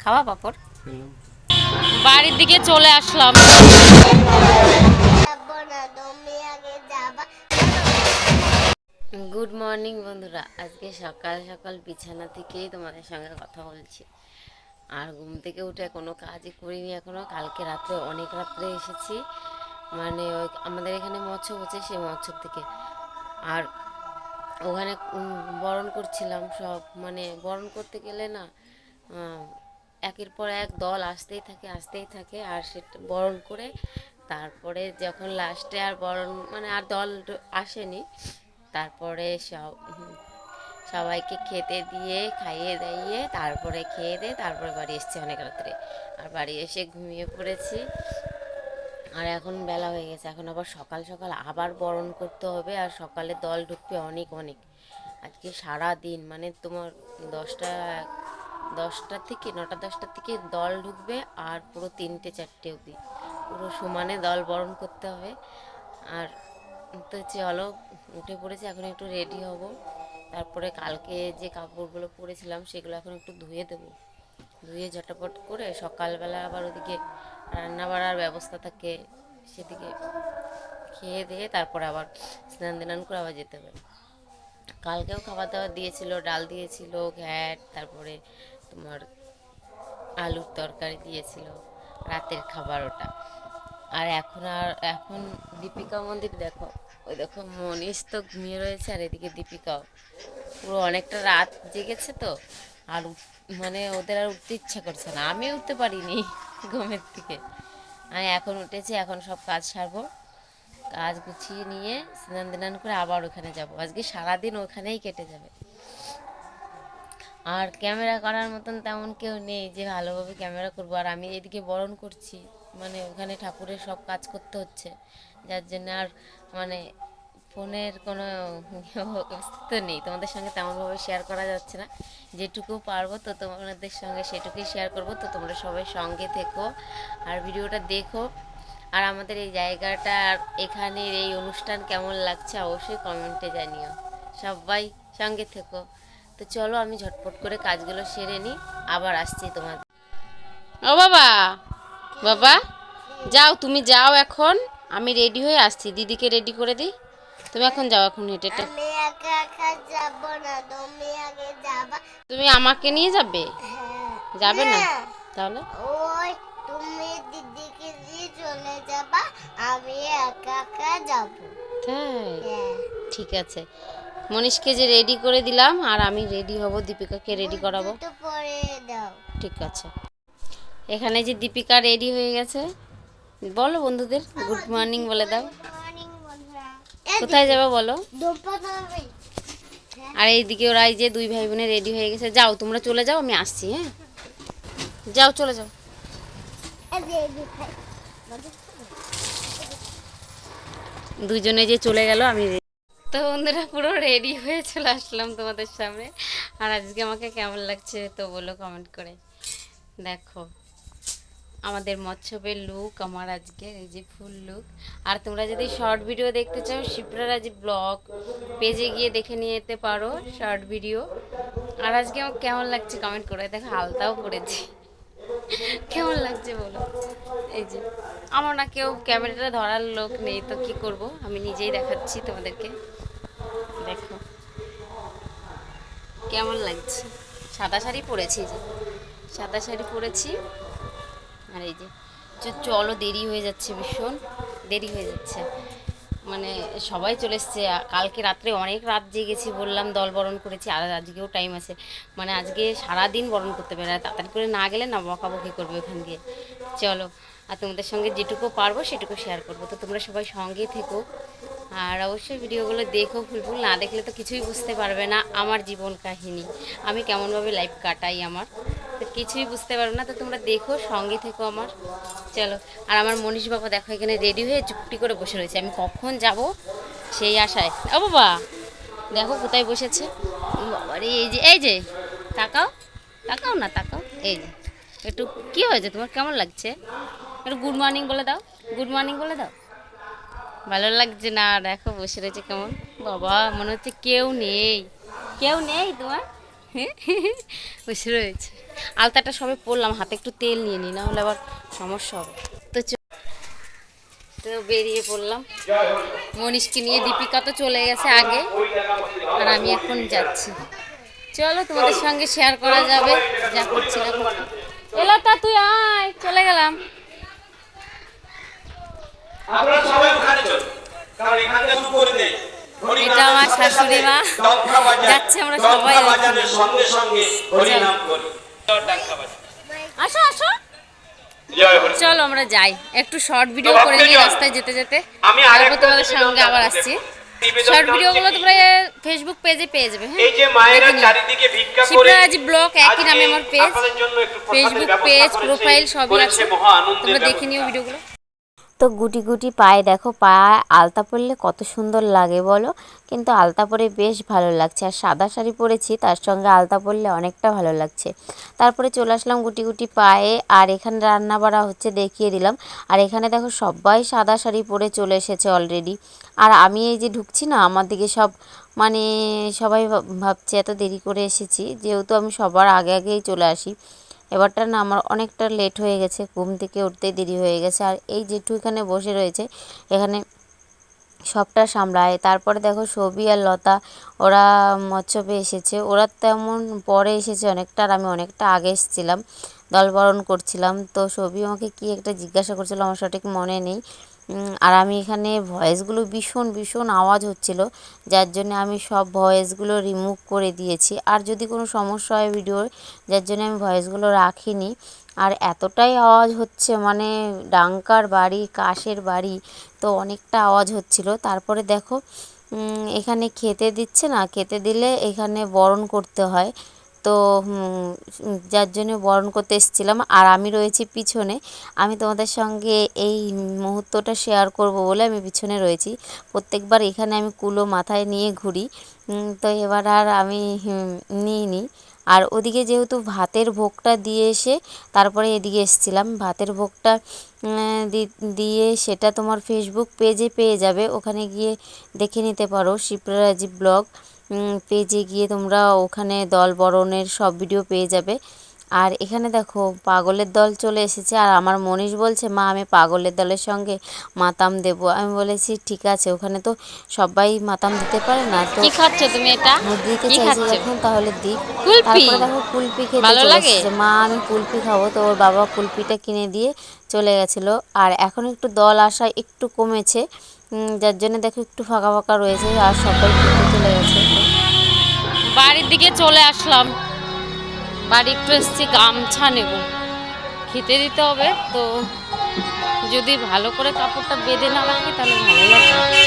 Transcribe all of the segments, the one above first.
খাওয়া পাপড়? বাড়ির দিকে চলে আসলাম। গুড মর্নিং বন্ধুরা, আজকে সকাল সকাল বিছানা থেকেই তোমাদের সঙ্গে কথা বলছি। আর ঘুম থেকে উঠে কোনো কাজই করিনি এখনো। কালকে রাত্রে অনেক রাত্রে এসেছি, মানে ওই আমাদের এখানে মৎস্য হচ্ছে, সেই মৎস্য থেকে। আর ওখানে বরণ করছিলাম সব, মানে বরণ করতে গেলে না একের পর এক দল আসতেই থাকে। আর সেটা বরণ করে তারপরে যখন লাস্টে আর বরণ মানে আর দল আসেনি, তারপরে সবাইকে খেতে দিয়ে খাইয়ে দাইয়ে তারপরে খেয়ে দিয়ে তারপরে বাড়ি এসেছি অনেক রাত্রে। আর বাড়ি এসে ঘুমিয়ে পড়েছি। আর এখন বেলা হয়ে গেছে, এখন আবার সকাল সকাল আবার বরণ করতে হবে। আর সকালে দল ঢুকবে অনেক অনেক। আজকে সারা দিন মানে তোমার 10টা থেকে 9টা 10টা থেকে দল ঢুকবে, আর পুরো 3টে 4টে অবধি পুরো সমানে দল বরণ করতে হবে। আর তো চলো, উঠে পড়েছি, এখন একটু রেডি হব। তারপরে কালকে যে কাপড়গুলো পরেছিলাম সেগুলো এখন একটু ধুয়ে দেবো। ধুয়ে ঝটাপট করে সকালবেলা আবার ওদিকে রান্না বাড়ার ব্যবস্থা থাকে, সেদিকে খেয়ে দিয়ে তারপরে আবার স্নান টান করে আবার যেতে হবে। কালকেও খাবার দাবার দিয়েছিল, ডাল দিয়েছিল, ঘ্যাট, তারপরে তোমার আলুর তরকারি দিয়েছিল, রাতের খাবার ওটা। আর এখন দীপিকা মন্দির দেখো, ওই দেখো মনীষ তো ঘুমিয়ে রয়েছে, আর এদিকে দীপিকাও পুরো অনেকটা রাত জেগেছে তো। আর মানে ওদের আর উঠতে ইচ্ছা করছে না, আমি উঠতে পারিনি ঘুমের থেকে। আমি এখন উঠেছি, এখন সব কাজ সারবো, কাজ গুছিয়ে নিয়ে স্নান টান করে আবার ওখানে যাব। আজকে সারাদিন ওখানেই কেটে যাবে। আর ক্যামেরা করার মতন তেমন কেউ নেই যে ভালোভাবে ক্যামেরা করবো। আর আমি এদিকে বরণ করছি, মানে ওখানে ঠাকুরের সব কাজ করতে হচ্ছে, যার জন্য আর মানে ফোনের কোনো অস্তিত্ব নেই, তোমাদের সঙ্গে তেমনভাবে শেয়ার করা যাচ্ছে না। যেটুকু পারবো তো তোমাদের সঙ্গে সেটুকুই শেয়ার করব। তো তোমরা সবাই সঙ্গে থেকো আর ভিডিওটা দেখো। আর আমাদের এই জায়গাটা আর এখানের এই অনুষ্ঠান কেমন লাগছে অবশ্যই কমেন্টে জানিও। সবাই সঙ্গে থেকো। তো চলো, আমি ঝটপট করে কাজগুলো সেরে নিই, আবার আসছি তোমার। ও বাবা, বাবা যাও, তুমি যাও এখন, আমি রেডি হয়ে আসছি, দিদিকে রেডি করে দিই। তুমি এখন যাও, এখন হেঁটে হেঁটে। আমি একা একা যাব না, তুমি আগে যাবা। তুমি আমাকে নিয়ে যাবে? যাবে না তাহলে? ওই তুমি দিদিকে দিয়ে চলে যাবা, আমি একা একা যাব। তাই? হ্যাঁ, ঠিক আছে, মনীষকে যে রেডি করে দিলাম, আর আমি রেডি হব, দীপিকাকে রেডি করাবো। জুতো পরে দাও। ঠিক আছে। এখানে যে দীপিকা রেডি হয়ে গেছে, বলো বন্ধুদের গুড মর্নিং বলে দাও। মর্নিং বন্ধুরা। কোথায় যাবে বলো? দোপাটা হবে। আর এইদিকে ওরা এই যে দুই ভাই বোনে রেডি হয়ে গেছে। যাও তোমরা চলে যাও, আমি আসছি। হ্যাঁ, যাও চলে যাও। দুজনে যে চলে গেল, আমি তো বন্ধুরা পুরো রেডি হয়ে চলে আসলাম তোমাদের সামনে। আর আজকে আমাকে কেমন লাগছে তো বলো কমেন্ট করে। দেখো আমাদের মৎস্যবের লুক, আমার আজকে এই যে ফুল লুক। আর তোমরা যদি শর্ট ভিডিও দেখতে চাও, শিপ্রারাজ ব্লগ পেজে গিয়ে দেখে নিয়ে যেতে পারো শর্ট ভিডিও। আর আজকে আমার কেমন লাগছে কমেন্ট করে। দেখো আলতাও পড়েছি, কেমন লাগছে বলো। এই যে আমার না কেউ ক্যামেরাটা ধরার লোক নেই, তো কি করব, আমি নিজেই দেখাচ্ছি তোমাদেরকে। দেখো কেমন লাগছে। সাদা শাড়ি পরেছি, যে সাদা শাড়ি পরেছি। আর এই যে চলো, দেরি হয়ে যাচ্ছে, ভীষণ দেরি হয়ে যাচ্ছে, মানে সবাই চলে এসছে। কালকে রাত্রে অনেক রাত জেগেছি বললাম, দল বরণ করেছি, আর আজকেও টাইম আছে। মানে আজকে সারাদিন বরণ করতে পারে, তাড়াতাড়ি করে না গেলে না বকাবকি করবে ওখান দিয়ে। চলো, আর তোমাদের সঙ্গে যেটুকু পারবো সেটুকু শেয়ার করবো। তো তোমরা সবাই সঙ্গে থেকো, আর অবশ্যই ভিডিওগুলো দেখো। ফুল না দেখলে তো কিছুই বুঝতে পারবে না আমার জীবন কাহিনী, আমি কেমনভাবে লাইফ কাটাই আমার, তো কিছুই বুঝতে পারবে না। তো তোমরা দেখো, সঙ্গে থেকো আমার। চলো, আর আমার মনীষ বাবা দেখো এখানে রেডি হয়ে চুপটি করে বসে রয়েছে, আমি কখন যাব সেই আশায়। ও বাবা দেখো কোথায় বসেছে, বাবারে এই যে তাকাও, তাকাও না তাকাও। এই যে একটু কি হয়েছে তোমার, কেমন লাগছে, একটু গুড মর্নিং বলে দাও, গুড মর্নিং বলে দাও। ভালো লাগছে না, দেখো বসে রয়েছে কেমন। বাবা মনে হচ্ছে কেউ নেই, কেউ নেই তোমার, বসে রয়েছে। আলতাটা সবে পরলাম, হাতে একটু তেল নিয়ে নিই, না হলে আবার সমস্যা হবে। তো তো বেরিয়ে পড়লাম মনীষকে নিয়ে। দীপিকা তো চলে গেছে আগে, আর আমি এখন যাচ্ছি। চলো তোমাদের সঙ্গে শেয়ার করা যাবে যা করছি না করছি। এলো তা তুই আয়, চলে গেলাম। আপনারা সবাই ওখানে চলুন, কারণ এখানে শুরু করে দেই। এটা আমার শাশুড়ি মা, যাচ্ছে আমরা সবাই বাজারের সঙ্গে সঙ্গে হরিনাম করি। আসো আসো, চলো আমরা যাই, একটু শর্ট ভিডিও করে নিই রাস্তায় যেতে যেতে। আমি তারপর তোমাদের সঙ্গে আবার আসছি। শর্ট ভিডিওগুলো তোমরা ফেসবুক পেজে পেয়ে যাবে। হ্যাঁ, এই যে মায়েরা চারিদিকে ভিক্ষা করে, শিপ্রাজি ব্লগ একই নামে আমার পেজ, আপনাদের জন্য একটু ফেসবুক পেজ, প্রোফাইল সবই আছে, মহা আনন্দের তোমরা দেখে নিও ভিডিওগুলো। তো গুটি গুটি পায়ে দেখো, পায়ে আলতা পরলে কত সুন্দর লাগে বলো। কিন্তু আলতা পরে বেশ ভালো লাগছে, আর সাদা শাড়ি পরেছি তার সঙ্গে আলতা পরলে অনেকটা ভালো লাগছে। তারপরে চলে আসলাম গুটি গুটি পায়ে, আর এখানে রান্না বাড়া হচ্ছে দেখিয়ে দিলাম। আর এখানে দেখো সবাই সাদা শাড়ি পরে চলে এসেছে অলরেডি। আর আমি এই যে ঢুকছি না, আমার দিকে সব মানে সবাই ভাবছে এত দেরি করে এসেছি, যেহেতু আমি সবার আগে আগেই চলে আসি। এবারটা না আমার অনেকটা লেট হয়ে গেছে, ঘুম থেকে উঠতে দেরি হয়ে গেছে। আর এই জেঠু এখানে বসে রয়েছে, এখানে সবটা সামলায়। তারপরে দেখো সবি আর লতা ওরা মৎস্যপে এসেছে, ওরা তেমন পরে এসেছে অনেকটা, আর আমি অনেকটা আগে এসেছিলাম, দলবরণ করছিলাম। তো সবি আমাকে কি একটা জিজ্ঞাসা করছিল, আমার সঠিক মনে নেই। আর আমি এখানে ভয়েসগুলো ভীষণ ভীষণ আওয়াজ হচ্ছিল, যার জন্য আমি সব ভয়েসগুলো রিমুভ করে দিয়েছি। আর যদি কোনো সমস্যা হয় ভিডিওর, যার জন্য আমি ভয়েসগুলো রাখিনি। আর এতটাই আওয়াজ হচ্ছে, মানে ডাঙ্কার বাড়ি, কাশের বাড়ি, তো অনেকটা আওয়াজ হচ্ছিল। তারপরে দেখো এখানে খেতে দিচ্ছে না, খেতে দিলে এখানে বরণ করতে হয়, তো যার জন্য বরণ করতে এসেছিলাম। আর আমি রয়েছি পিছনে, আমি তোমাদের সঙ্গে এই মুহূর্তটা শেয়ার করব বলে আমি পিছনে রয়েছি। প্রত্যেকবার এখানে আমি কুলো মাথায় নিয়ে ঘুরি, তো এবার আর আমি নিইনি। আর ওদিকে যেহেতু ভাতের ভোগটা দিয়ে এসে তারপরে এদিকে এসেছিলাম, ভাতের ভোগটা দিয়ে সেটা তোমার ফেসবুক পেজে পেয়ে যাবে, ওখানে গিয়ে দেখে নিতে পারো। শিপ্রাজি ব্লগ পেজে গিয়ে তোমরা ওখানে দল বরণের সব ভিডিও পেয়ে যাবে। আর এখানে দেখো পাগলের দল চলে এসেছে, আর আমার মনীষ বলছে মা আমি পাগলের দলের সঙ্গে মাতাম দেব। আমি বলেছি ঠিক আছে, ওখানে তো সবাই মাতাম দিতে পারে না, তো কি খাচ্ছ তুমি? এটা দিতে কি চাইছে খাচ্ছ? যখন তাহলে দিক। কুলপি? তারপরে দেখো কুলপি খেতে ভালো চলে লাগে? এসেছে, মা আমি কুলপি খাবো, তো ওর বাবা কুলপিটা কিনে দিয়ে চলে গেছিলো। আর এখন একটু দল আসা একটু কমেছে, যার জন্য দেখো একটু ফাঁকা ফাঁকা রয়েছে, আর সবাই খেতে চলে গেছে। বাড়ির দিকে চলে আসলাম, বাড়ি একটু এসেছি, গামছা নেব, খেতে দিতে হবে। তো যদি ভালো করে কাপড়টা বেঁধে না রাখি তাহলে ভালো লাগবে,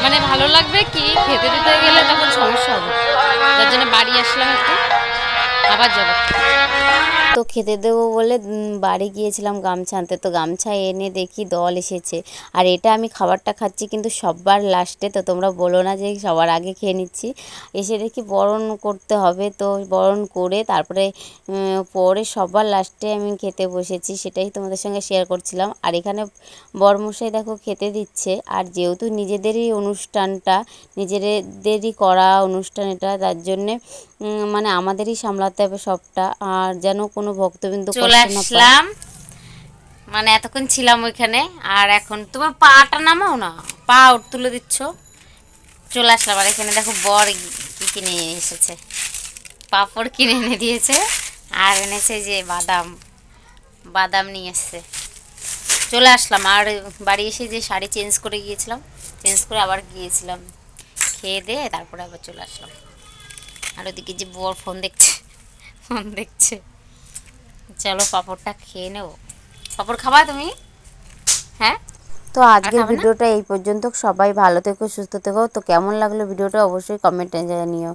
মানে ভালো লাগবে কি, খেতে দিতে গেলে তখন সমস্যা হবে, যার জন্য বাড়ি আসলাম, একটু আবার যাবো। তো খেতে দেবো বলে বাড়ি গিয়েছিলাম গামছা আনতে, তো গামছা এনে দেখি দল এসেছে। আর এটা আমি খাবারটা খাচ্ছি কিন্তু সবার লাস্টে, তো তোমরা বলো না যে সবার আগে খেয়ে নিচ্ছি। এসে দেখি বরণ করতে হবে, তো বরণ করে তারপরে পরে সবার লাস্টে আমি খেতে বসেছি, সেটাই তোমাদের সঙ্গে শেয়ার করছিলাম। আর এখানে বরমশাই দেখো খেতে দিচ্ছে, আর যেহেতু নিজেদেরই অনুষ্ঠানটা, নিজেদেরই করা অনুষ্ঠান এটা, তার জন্যে মানে আমাদেরই সামলাতে হবে সবটা, আর যেন কোনো ভক্তবিন্দু চলে কষ্ট না পায়। আসলাম, মানে এতক্ষণ ছিলাম ওইখানে, আর এখন তোমার পাটা নামাও না, পা তুলে দিচ্ছ। চলে আসলাম, আর এখানে দেখো বর কি কিনে নিয়ে এসেছে, পাঁপড় কিনে এনে দিয়েছে, আর এনেছে যে বাদাম, বাদাম নিয়ে এসছে। চলে আসলাম, আর বাড়ি এসে যে শাড়ি চেঞ্জ করে গিয়েছিলাম, চেঞ্জ করে আবার গিয়েছিলাম, খেয়ে দিয়ে তারপরে আবার চলে আসলাম। আর ওদিকে যে বর ফোন দেখছে, ফোন দেখছে। চলো পাঁপড়টা খেয়ে নেবো। পাঁপড় খাবা তুমি? হ্যাঁ, তো আজকের খাবে না? ভিডিওটা এই পর্যন্ত, সবাই ভালো থেকো, সুস্থ থেকো। তো কেমন লাগলো ভিডিওটা অবশ্যই কমেন্টে জানিও।